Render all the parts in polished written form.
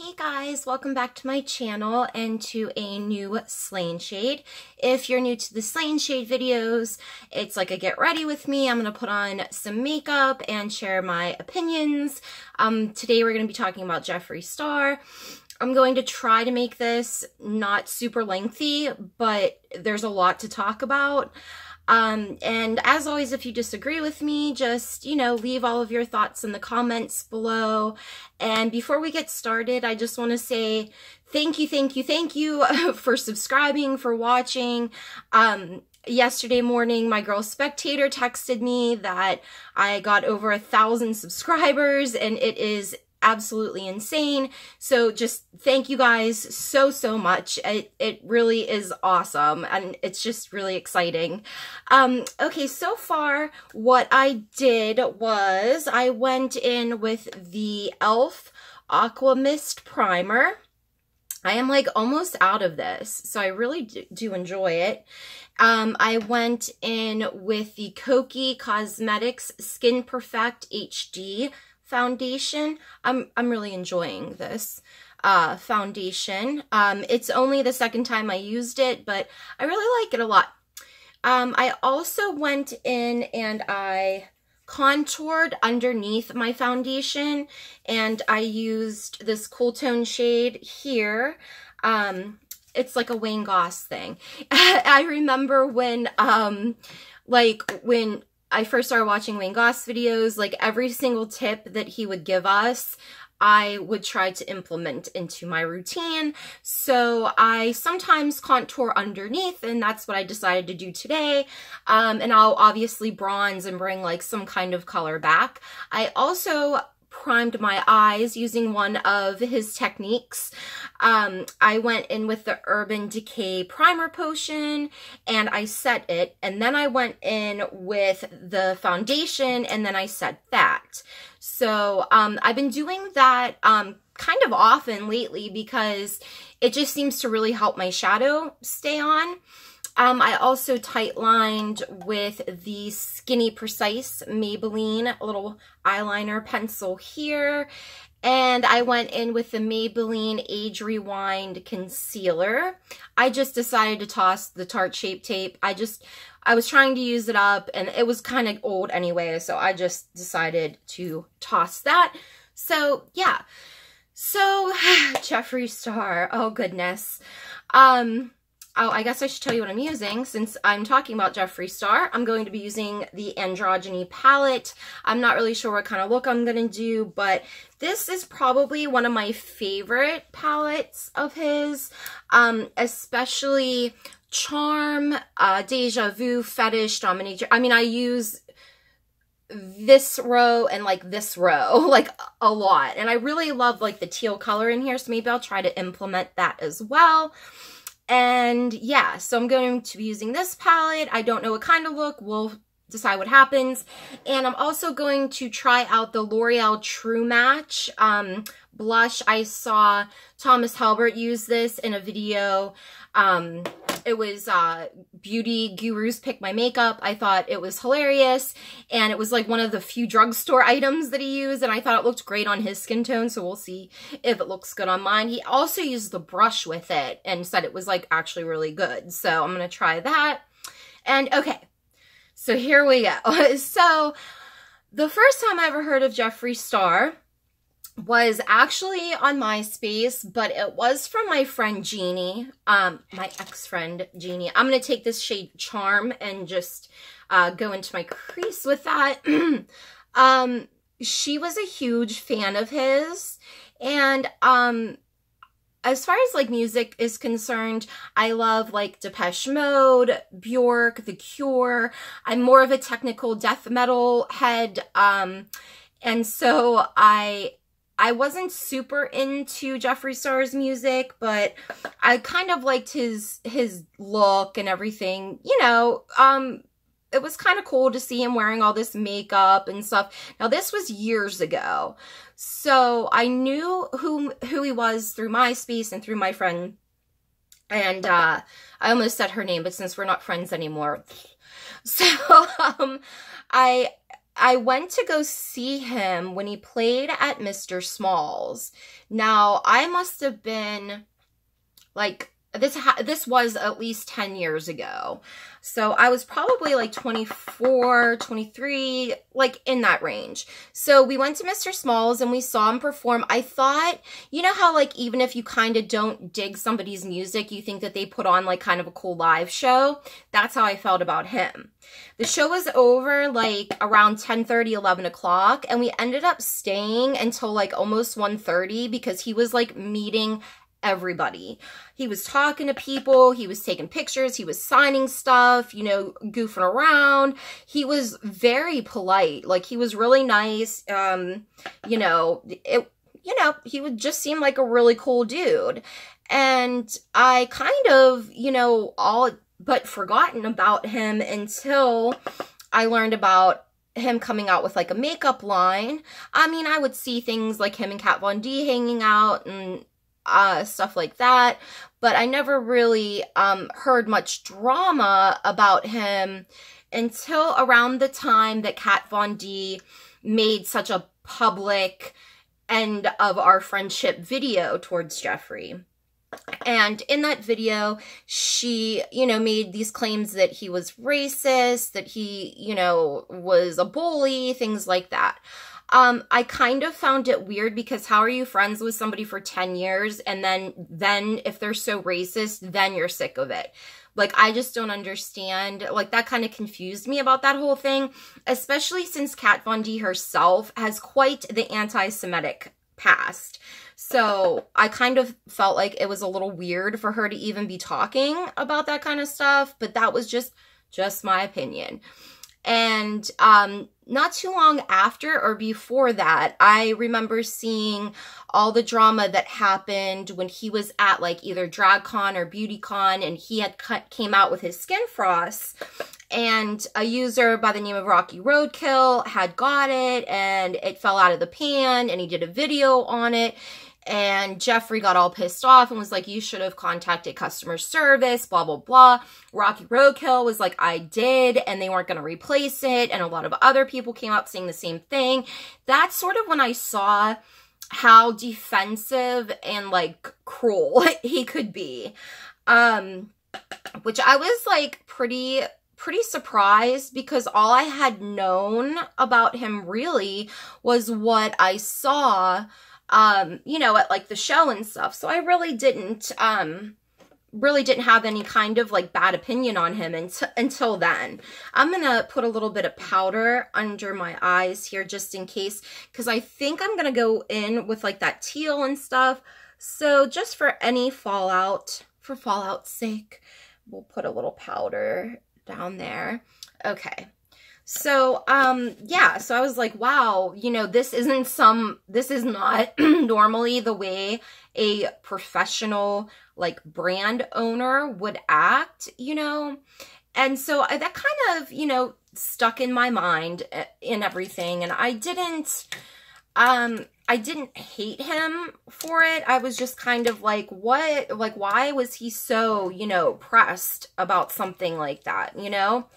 Hey guys, welcome back to my channel and to a new Slain Shade. If you're new to the Slain Shade videos, it's like a get ready with me. I'm going to put on some makeup and share my opinions. Today we're going to be talking about Jeffree Star. I'm going to try to make this not super lengthy, but there's a lot to talk about. And as always, if you disagree with me, just, leave all of your thoughts in the comments below. And before we get started, I just want to say thank you for subscribing, for watching. Yesterday morning, my girl Spectator texted me that I got over 1,000 subscribers, and it is absolutely insane. So just thank you guys so much. It really is awesome, and it's just really exciting. Okay, so far what I did was I went in with the e.l.f. Aqua Mist Primer. I am like almost out of this, so I really do enjoy it. I went in with the Kokie Cosmetics Skin Perfect HD foundation. I'm really enjoying this foundation. It's only the second time I used it, but I really like it a lot. I also went in and I contoured underneath my foundation, and I when this cool tone shade here. It's like a Wayne Goss thing. I remember when when I first started watching Wayne Goss videos, like every single tip that he would give us, I would try to implement into my routine. So I sometimes contour underneath, and that's what I decided to do today. And I'll obviously bronze and bring like some kind of color back. I also primed my eyes using one of his techniques. I went in with the Urban Decay Primer Potion, and I set it, and then I went in with the foundation, and then I set that. So I've been doing that kind of often lately because it just seems to really help my shadow stay on. I also tight-lined with the Skinny Precise Maybelline little eyeliner pencil here. And I went in with the Maybelline Age Rewind Concealer. I just decided to toss the Tarte Shape Tape. I was trying to use it up, and it was kind of old anyway, so I just decided to toss that. So, yeah. So, Jeffree Star. Oh, goodness. Oh, I guess I should tell you what I'm using. Since I'm talking about Jeffree Star, I'm going to be using the Androgyny palette. I'm not really sure what kind of look I'm going to do, but this is probably one of my favorite palettes of his, especially Charm, Deja Vu, Fetish, Dominatrix. I mean, I use this row and like this row like a lot, and I really love like the teal color in here, so maybe I'll try to implement that as well. And yeah, so I'm going to be using this palette. I don't know what kind of look. We'll decide what happens. And I'm also going to try out the L'Oreal True Match blush. I saw Thomas Halbert use this in a video. It was Beauty Gurus Pick My Makeup. I thought it was hilarious, and it was like one of the few drugstore items that he used, and I thought it looked great on his skin tone, so we'll see if it looks good on mine. He also used the brush with it and said it was like actually really good, so I'm gonna try that. And okay, so here we go. So the first time I ever heard of Jeffree Star was actually on MySpace, but it was from my friend Jeannie, my ex-friend Jeannie. I'm going to take this shade Charm and just go into my crease with that. She was a huge fan of his, and as far as like music is concerned, I love like Depeche Mode, Bjork, The Cure. I'm more of a technical death metal head, and so I wasn't super into Jeffree Star's music, but I kind of liked his look and everything. It was kind of cool to see him wearing all this makeup and stuff. Now, this was years ago, so I knew who he was through MySpace and through my friend. And I almost said her name, but since we're not friends anymore, so I I went to go see him when he played at Mr. Small's. Now, I must have been, like, this was at least 10 years ago. So I was probably like 24, 23, like in that range. So we went to Mr. Small's and we saw him perform. I thought, you know how like even if you kind of don't dig somebody's music, you think that they put on like kind of a cool live show? That's how I felt about him. The show was over like around 10:30, 11 o'clock, and we ended up staying until like almost 1:30 because he was like meeting everybody. He was talking to people, he was taking pictures, he was signing stuff, you know, goofing around. He was very polite. Like, he was really nice. You know, he would just seem like a really cool dude. And I kind of, you know, all but forgotten about him until I learned about him coming out with like a makeup line. I mean, I would see things like him and Kat Von D hanging out and stuff like that, but I never really heard much drama about him until around the time that Kat Von D made such a public end of our friendship video towards Jeffree. And in that video, she, you know, made these claims that he was racist, that he, you know, was a bully, things like that. I kind of found it weird because how are you friends with somebody for 10 years and then if they're so racist, then you're sick of it? Like, I just don't understand. Like, that kind of confused me about that whole thing, especially since Kat Von D herself has quite the anti-Semitic past. So I kind of felt like it was a little weird for her to even be talking about that kind of stuff, but that was just my opinion. And not too long after or before that, I remember seeing all the drama that happened when he was at like either DragCon or BeautyCon, and he had came out with his skin frosts, and a user by the name of Rocky Roadkill had got it, and it fell out of the pan, and he did a video on it. And Jeffree got all pissed off and was like, you should have contacted customer service, blah, blah, blah. Rocky Roadkill was like, I did, and they weren't going to replace it. And a lot of other people came out saying the same thing. That's sort of when I saw how defensive and, like, cruel he could be. Which I was, like, pretty surprised because all I had known about him really was what I saw you know, at like the show and stuff. So I really didn't have any kind of like bad opinion on him until then. I'm gonna put a little bit of powder under my eyes here just in case, because I think I'm gonna go in with like that teal and stuff. So just for any fallout, for fallout's sake, we'll put a little powder down there. Okay. So, yeah, so I was like, wow, you know, this is not normally the way a professional, like, brand owner would act, you know? And so that kind of, you know, stuck in my mind in everything. And I didn't hate him for it. I was just kind of like, what, like, why was he so, you know, pressed about something like that, you know?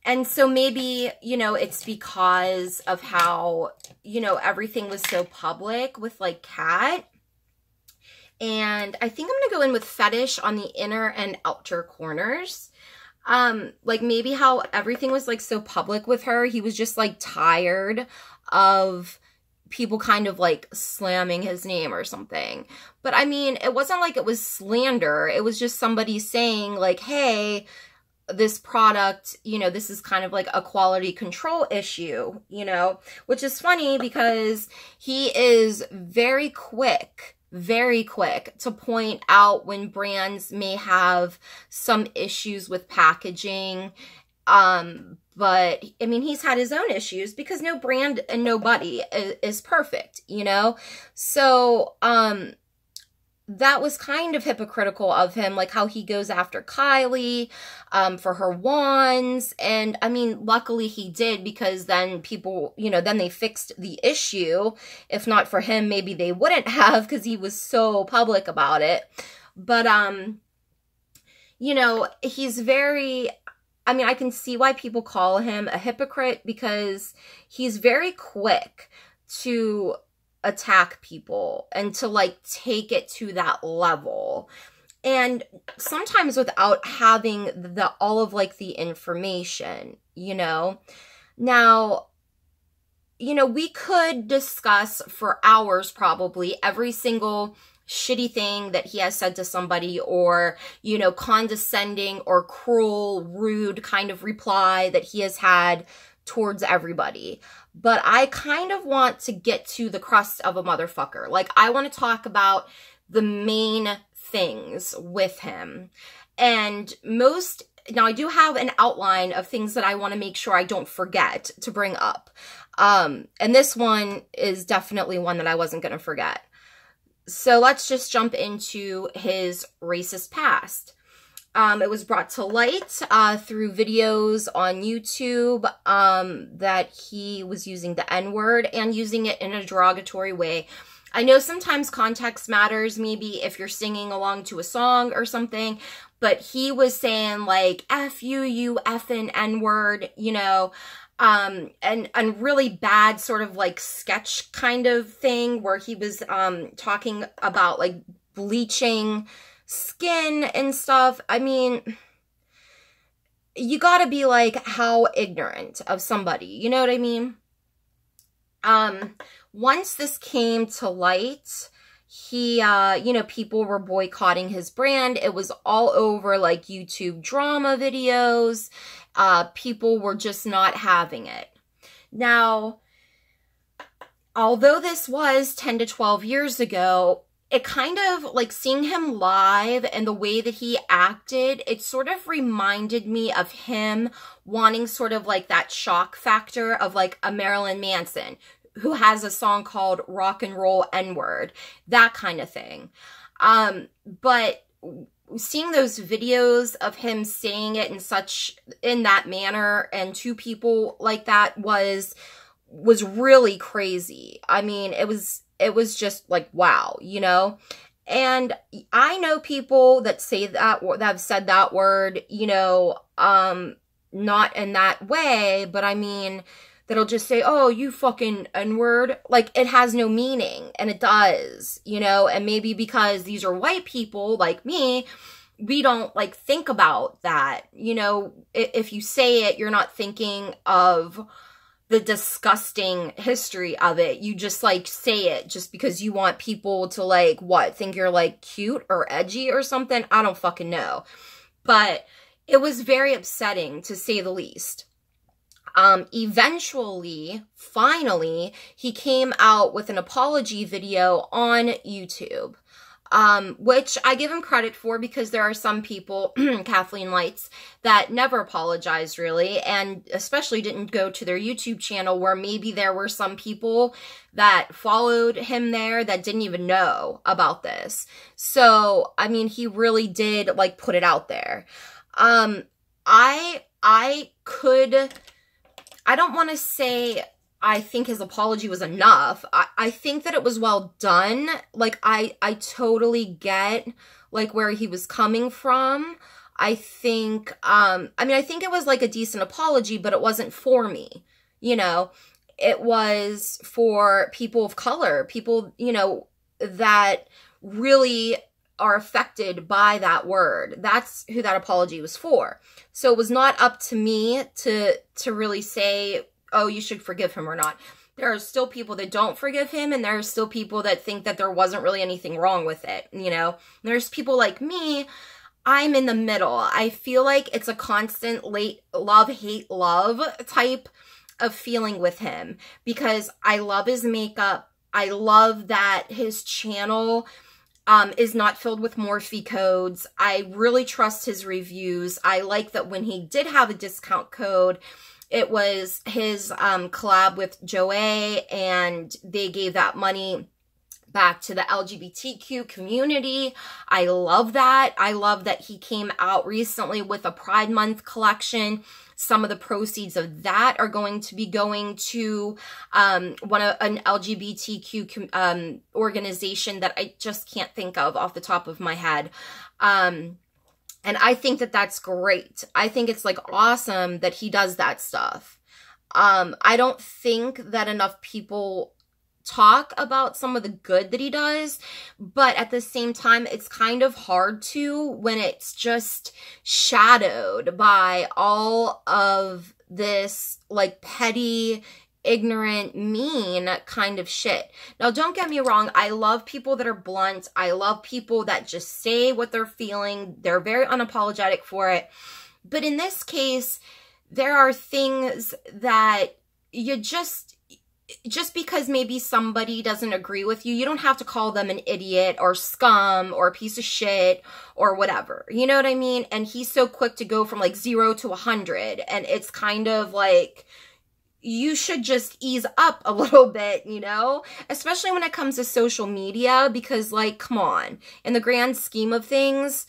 And so maybe, you know, it's because of how, you know, everything was so public with, like, Kat. And I think I'm going to go in with fetish on the inner and outer corners. Like, maybe how everything was, like, so public with her. He was just, like, tired of people kind of, like, slamming his name or something. But, I mean, it wasn't like it was slander. It was just somebody saying, like, hey, this product, you know, this is kind of like a quality control issue, you know, which is funny because he is very quick to point out when brands may have some issues with packaging. But I mean, he's had his own issues because no brand and nobody is perfect, you know? So, that was kind of hypocritical of him, like how he goes after Kylie for her wands. And I mean, luckily he did, because then people, you know, then they fixed the issue. If not for him, maybe they wouldn't have, because he was so public about it. But, you know, he's very, I mean, I can see why people call him a hypocrite, because he's very quick to attack people and to like take it to that level. And sometimes without having all of like the information, you know. Now, you know, we could discuss for hours probably every single shitty thing that he has said to somebody, or, you know, condescending or cruel, rude kind of reply that he has had towards everybody. But I kind of want to get to the crust of a motherfucker. Like, I want to talk about the main things with him. And now I do have an outline of things that I want to make sure I don't forget to bring up. And this one is definitely one that I wasn't going to forget. So let's just jump into his racist past. It was brought to light through videos on YouTube that he was using the N-word and using it in a derogatory way. I know sometimes context matters, maybe if you're singing along to a song or something, but he was saying like, F you, you effing N-word, you know, and really bad sort of like sketch kind of thing where he was talking about like bleaching skin and stuff. I mean, you gotta be like, how ignorant of somebody, you know what I mean? Once this came to light, he, you know, people were boycotting his brand. It was all over like YouTube drama videos. People were just not having it. Now, although this was 10 to 12 years ago, it kind of, like, seeing him live and the way that he acted, it sort of reminded me of him wanting sort of like that shock factor of like a Marilyn Manson, who has a song called Rock and Roll N-Word, that kind of thing. But seeing those videos of him saying it in that manner and to people like that was really crazy. I mean, it was just like, wow, you know? And I know people that say that have said that word, you know, not in that way, but I mean, that'll just say, oh, you fucking N-word. Like, it has no meaning, and it does, you know? And maybe because these are white people like me, we don't, like, think about that. You know, if you say it, you're not thinking of the disgusting history of it. You just, like, say it just because you want people to, like, what? Think you're, like, cute or edgy or something? I don't fucking know. But it was very upsetting, to say the least. Eventually, finally, he came out with an apology video on YouTube, which I give him credit for, because there are some people, Kathleen Lights, that never apologized really, and especially didn't go to their YouTube channel, where maybe there were some people that followed him there that didn't even know about this. So, I mean, he really did, like, put it out there. I don't want to say I think his apology was enough. I think that it was well done. Like, I totally get, like, where he was coming from. I think, I mean, I think it was, like, a decent apology, but it wasn't for me, you know? It was for people of color, people, you know, that really are affected by that word. That's who that apology was for. So it was not up to me to really say, oh, you should forgive him or not. There are still people that don't forgive him, and there are still people that think that there wasn't really anything wrong with it, you know? There's people like me, I'm in the middle. I feel like it's a constant love, hate, love type of feeling with him, because I love his makeup. I love that his channel is not filled with Morphe codes. I really trust his reviews. I like that when he did have a discount code, it was his collab with Joey, and they gave that money back to the LGBTQ community. I love that. I love that he came out recently with a Pride Month collection. Some of the proceeds of that are going to be going to an LGBTQ organization that I just can't think of off the top of my head. And And I think that that's great. I think it's like awesome that he does that stuff. I don't think that enough people talk about some of the good that he does, but at the same time, it's kind of hard to when it's just shadowed by all of this like petty, ignorant, mean kind of shit. Now, don't get me wrong. I love people that are blunt. I love people that just say what they're feeling. They're very unapologetic for it. But in this case, there are things that you just because maybe somebody doesn't agree with you, you don't have to call them an idiot or scum or a piece of shit or whatever. You know what I mean? And he's so quick to go from like 0 to 100. And it's kind of like, you should just ease up a little bit, you know? Especially when it comes to social media, because like, come on. In the grand scheme of things,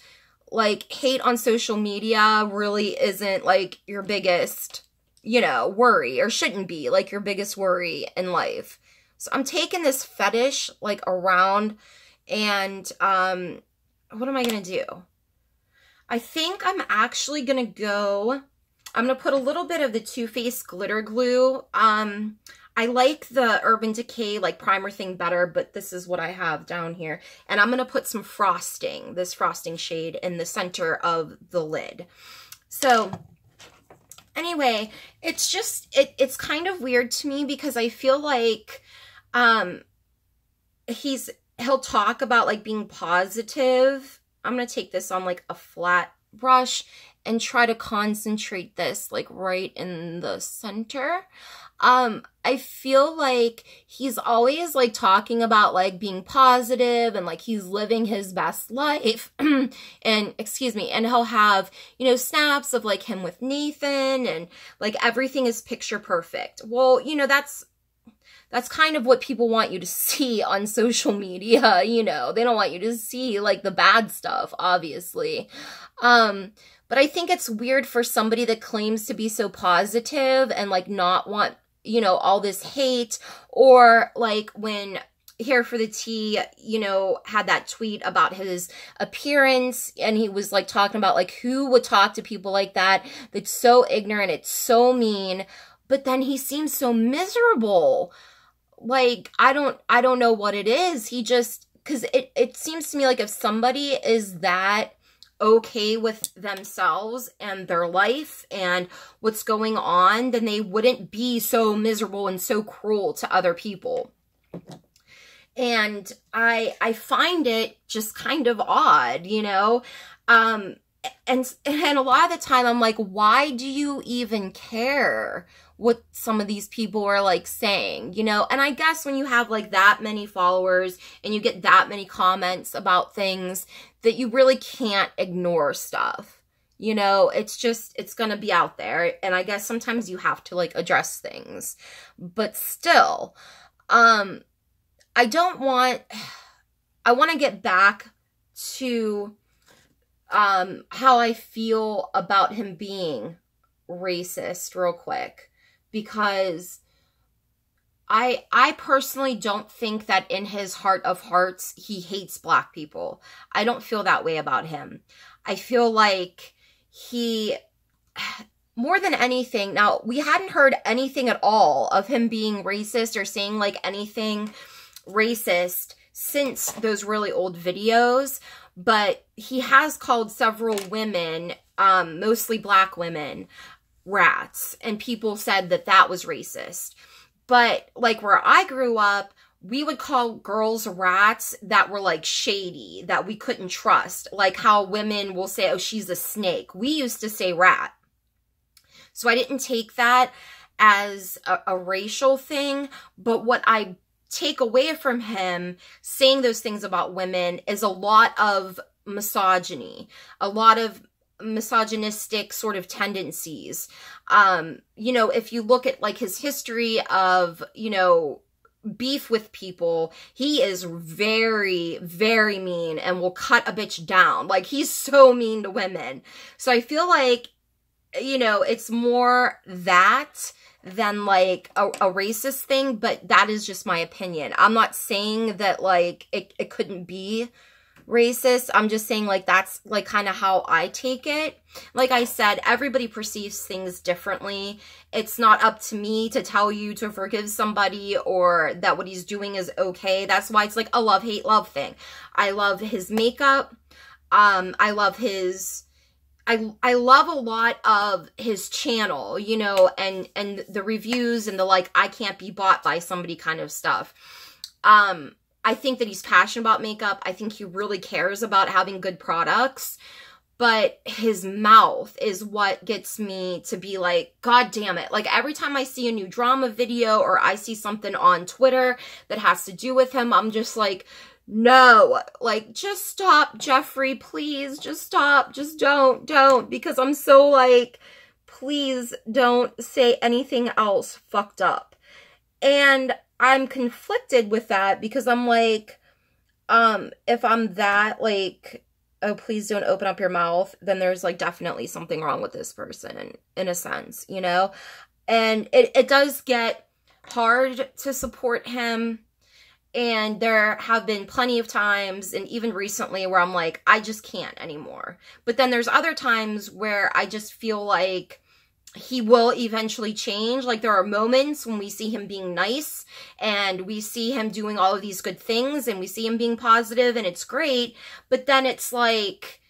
like hate on social media really isn't like your biggest, you know, worry, or shouldn't be like your biggest worry in life. So I'm taking this fetish like around, and what am I gonna do? I think I'm actually gonna go, I'm gonna put a little bit of the Too Faced glitter glue. I like the Urban Decay like primer thing better, but this is what I have down here. And I'm gonna put some frosting, this frosting shade, in the center of the lid. So anyway, it's just, it's kind of weird to me because I feel like he'll talk about like being positive. I'm going to take this on like a flat brush and try to concentrate this like right in the center. I feel like he's always like talking about like being positive and like he's living his best life and excuse me, and he'll have, you know, snaps of like him with Nathan and like everything is picture perfect. Well, you know, that's kind of what people want you to see on social media, you know. They don't want you to see like the bad stuff, obviously. But I think it's weird for somebody that claims to be so positive and like not want, you know, all this hate, or like when Here for the Tea, you know, had that tweet about his appearance, and he was like talking about like who would talk to people like that, that's so ignorant, it's so mean, but then he seems so miserable. Like, I don't know what it is. He just, because it seems to me like if somebody is that okay with themselves and their life and what's going on, then they wouldn't be so miserable and so cruel to other people. And I find it just kind of odd, you know? And a lot of the time I'm like, why do you even care what some of these people are like saying, you know? And I guess when you have like that many followers and you get that many comments about things, that you really can't ignore stuff, you know? It's just, it's gonna be out there, and I guess sometimes you have to like address things, but still, I want to get back to how I feel about him being racist real quick, because I personally don't think that in his heart of hearts he hates Black people. I don't feel that way about him. I feel like he, more than anything, now we hadn't heard anything at all of him being racist or saying like anything racist since those really old videos, but he has called several women, mostly Black women, rats, and people said that that was racist. But like where I grew up, we would call girls rats that were like shady, that we couldn't trust, like how women will say, oh, she's a snake. We used to say rat. So I didn't take that as a racial thing, but what I take away from him saying those things about women is a lot of misogyny, a lot of misogynistic sort of tendencies. You know, if you look at like his history of, you know, beef with people, he is very, very mean and will cut a bitch down. Like, he's so mean to women. So I feel like, you know, it's more that than like a racist thing, but that is just my opinion. I'm not saying that like it couldn't be racist. I'm just saying, like, that's, like, kind of how I take it. Like I said, everybody perceives things differently. It's not up to me to tell you to forgive somebody or that what he's doing is okay. That's why it's like a love, hate, love thing. I love his makeup. I love his... I love a lot of his channel, you know, and the reviews and the, like, I can't be bought by somebody kind of stuff. I think that he's passionate about makeup. I think he really cares about having good products. But his mouth is what gets me to be like, God damn it. Like, every time I see a new drama video or I see something on Twitter that has to do with him, I'm just like, no, like, just stop, Jeffree, please, just stop, just don't, because I'm so like, please don't say anything else fucked up. And I'm conflicted with that because I'm like, if I'm that, like, oh, please don't open up your mouth, then there's, like, definitely something wrong with this person, in a sense, you know? And it does get hard to support him. And there have been plenty of times, and even recently, where I'm like, I just can't anymore. But then there's other times where I just feel like he will eventually change. Like, there are moments when we see him being nice, and we see him doing all of these good things, and we see him being positive, and it's great. But then it's like,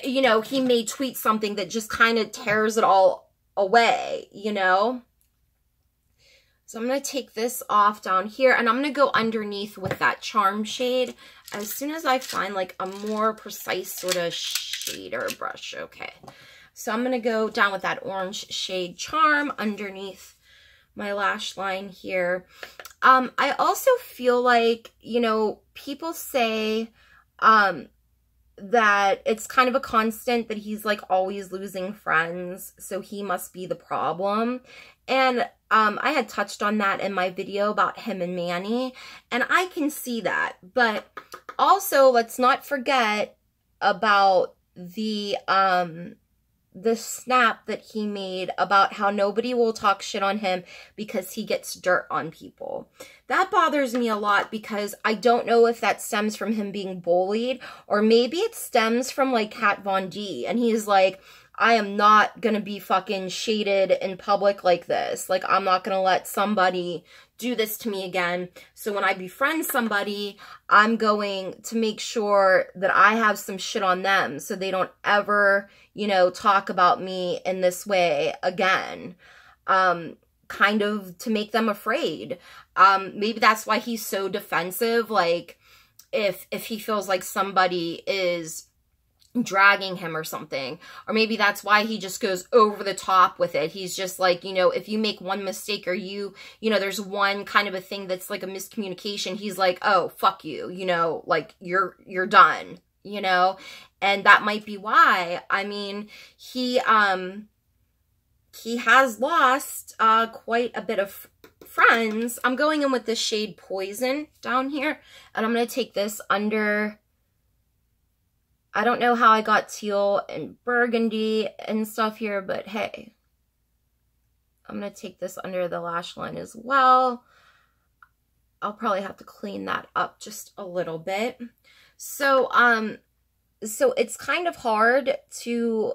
you know, he may tweet something that just kind of tears it all away, you know? So I'm going to take this off down here, and I'm going to go underneath with that Charm shade as soon as I find, like, a more precise sort of shader brush. Okay. So I'm going to go down with that orange shade Charm underneath my lash line here. I also feel like, you know, people say that it's kind of a constant that he's, like, always losing friends, so he must be the problem. And I had touched on that in my video about him and Manny, and I can see that. But also, let's not forget about the snap that he made about how nobody will talk shit on him because he gets dirt on people. That bothers me a lot because I don't know if that stems from him being bullied, or maybe it stems from, like, Kat Von D, and he's like, I am not gonna be fucking shaded in public like this. Like, I'm not gonna let somebody do this to me again. So when I befriend somebody, I'm going to make sure that I have some shit on them so they don't ever, you know, talk about me in this way again. Kind of to make them afraid. Maybe that's why he's so defensive. Like, if he feels like somebody is dragging him or something, or maybe that's why he just goes over the top with it. He's just like, you know, if you make one mistake, or you know, there's one kind of a thing that's like a miscommunication, he's like, oh, fuck you, you know, like, you're done, you know. And that might be why. I mean, he has lost quite a bit of friends. I'm going in with the shade Poison down here, and I'm going to take this under, I don't know how I got teal and burgundy and stuff here, but hey, I'm going to take this under the lash line as well. I'll probably have to clean that up just a little bit. So it's kind of hard to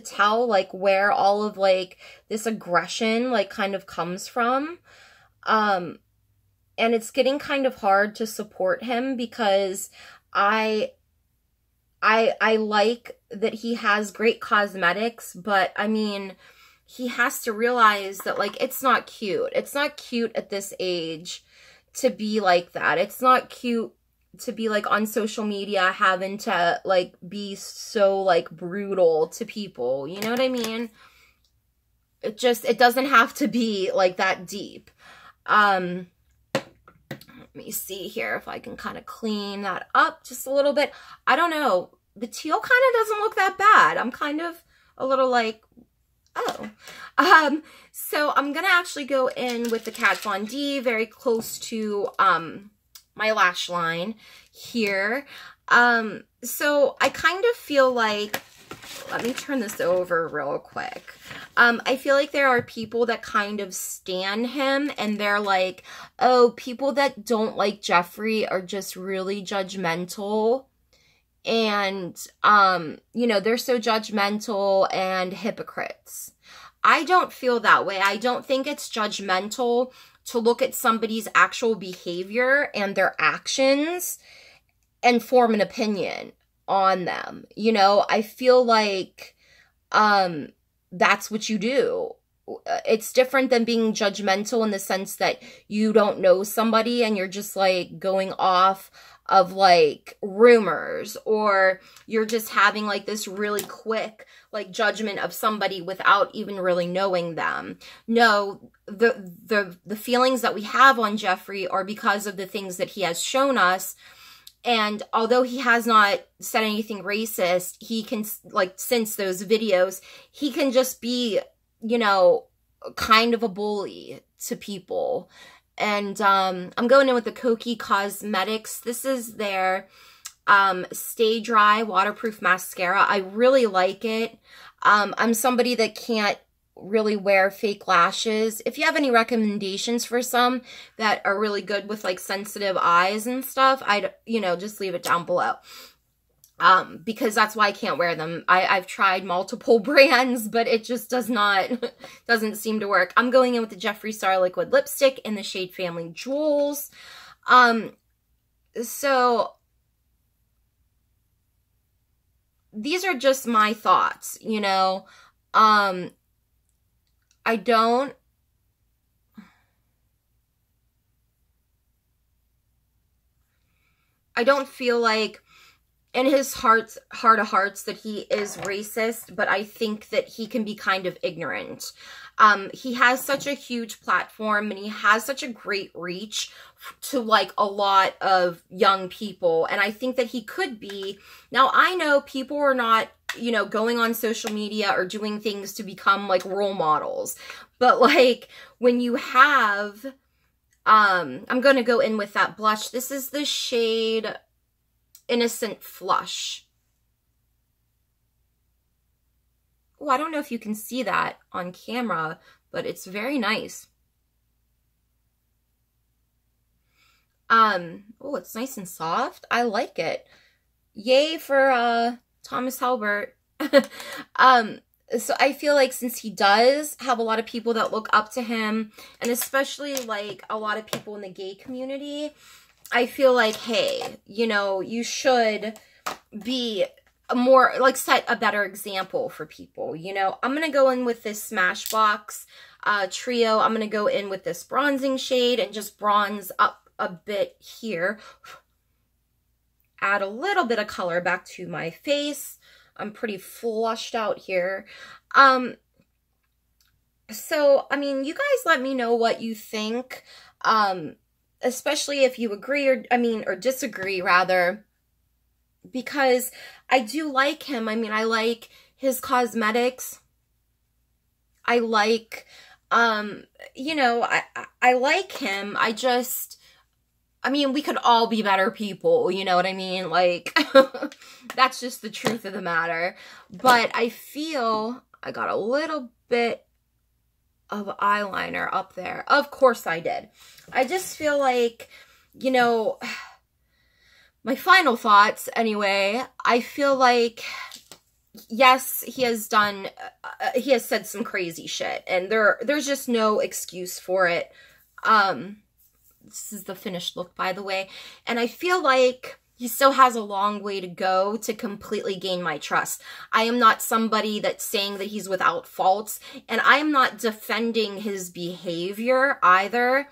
tell, like, where all of, like, this aggression, like, kind of comes from. And it's getting kind of hard to support him because I like that he has great cosmetics, but I mean, he has to realize that, like, it's not cute. It's not cute at this age to be like that. It's not cute to be, like, on social media having to, like, be so, like, brutal to people. You know what I mean? It doesn't have to be, like, that deep. Let me see here if I can kind of clean that up just a little bit. I don't know. The teal kind of doesn't look that bad. I'm kind of a little like, oh. So I'm going to actually go in with the Kat Von D very close to my lash line here. So I kind of feel like let me turn this over real quick. I feel like there are people that kind of stan him, and they're like, oh, people that don't like Jeffree are just really judgmental. And, you know, they're so judgmental and hypocrites. I don't feel that way. I don't think it's judgmental to look at somebody's actual behavior and their actions and form an opinion on them. You know, I feel like that's what you do. It's different than being judgmental in the sense that you don't know somebody and you're just like going off of like rumors, or you're just having like this really quick like judgment of somebody without even really knowing them. No, the feelings that we have on Jeffree are because of the things that he has shown us. And although he has not said anything racist, he can, like, since those videos, he can just be, you know, kind of a bully to people. And I'm going in with the Kokie Cosmetics. This is their Stay Dry Waterproof Mascara. I really like it. I'm somebody that can't really wear fake lashes. If you have any recommendations for some that are really good with like sensitive eyes and stuff, I'd, you know, just leave it down below. Because that's why I can't wear them. I've tried multiple brands, but it just doesn't seem to work. I'm going in with the Jeffree Star Liquid Lipstick in the shade Family Jewels. So these are just my thoughts, you know. I don't feel like in his heart of hearts that he is racist, but I think that he can be kind of ignorant. He has such a huge platform and he has such a great reach to like a lot of young people. And I think that he could be, now I know people are not, you know, going on social media or doing things to become like role models. But like when you have, I'm going to go in with that blush. This is the shade Innocent Flush. Oh, I don't know if you can see that on camera, but it's very nice. Oh, it's nice and soft. I like it. Yay for Thomas Halbert. So I feel like since he does have a lot of people that look up to him, and especially like a lot of people in the gay community, I feel like, hey, you know, you should be more, like, set a better example for people, you know. I'm going to go in with this Smashbox trio. I'm going to go in with this bronzing shade and just bronze up a bit here. Add a little bit of color back to my face. I'm pretty flushed out here. So, I mean, you guys let me know what you think. Especially if you agree or disagree rather, because I do like him. I mean, I like his cosmetics. I like, you know, I like him. I mean, we could all be better people, you know what I mean? Like, that's just the truth of the matter. But I feel I got a little bit of eyeliner up there. Of course I did. I just feel like, you know, my final thoughts anyway, I feel like, yes, he has said some crazy shit, and there's just no excuse for it. This is the finished look, by the way, and I feel like he still has a long way to go to completely gain my trust. I am not somebody that's saying that he's without faults, and I am not defending his behavior either.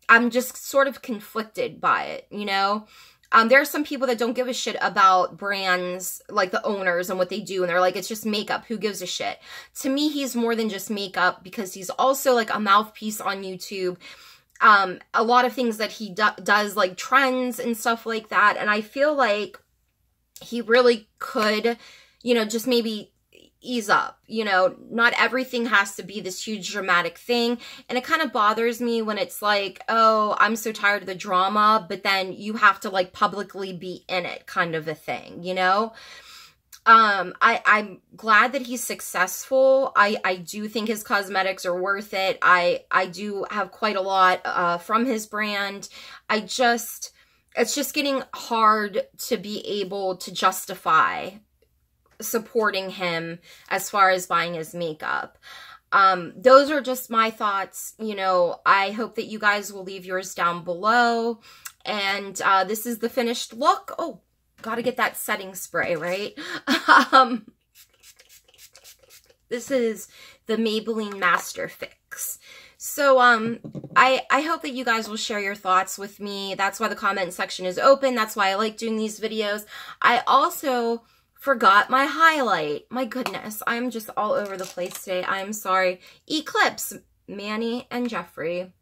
I'm just sort of conflicted by it, you know? There are some people that don't give a shit about brands, like the owners and what they do, and they're like, it's just makeup, who gives a shit? To me, he's more than just makeup, because he's also like a mouthpiece on YouTube. A lot of things that he does, like trends and stuff like that, and I feel like he really could, you know, just maybe ease up. You know, not everything has to be this huge dramatic thing, and it kind of bothers me when it's like, oh, I'm so tired of the drama, but then you have to like publicly be in it, kind of a thing, you know? I'm glad that he's successful. I do think his cosmetics are worth it. I do have quite a lot from his brand. It's just getting hard to be able to justify supporting him as far as buying his makeup. Those are just my thoughts. You know, I hope that you guys will leave yours down below. And this is the finished look. Oh, gotta get that setting spray, right? This is the Maybelline Master Fix. So, I hope that you guys will share your thoughts with me. That's why the comment section is open. That's why I like doing these videos. I also forgot my highlight. My goodness, I'm just all over the place today. I'm sorry. Eclipse, Manny and Jeffree. I'm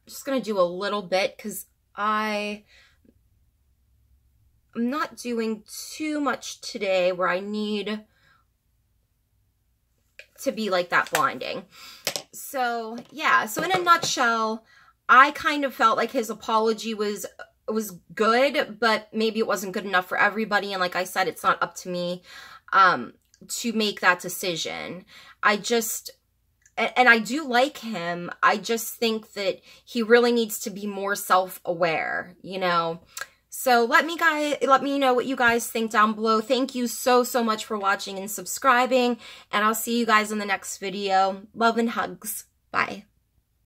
just going to do a little bit because I'm not doing too much today where I need to be like that blinding. So, yeah. So, in a nutshell, I kind of felt like his apology was good, but maybe it wasn't good enough for everybody. And like I said, it's not up to me to make that decision. And I do like him. I just think that he really needs to be more self-aware, you know. So let me know what you guys think down below. Thank you so much for watching and subscribing, and I'll see you guys in the next video. Love and hugs. Bye.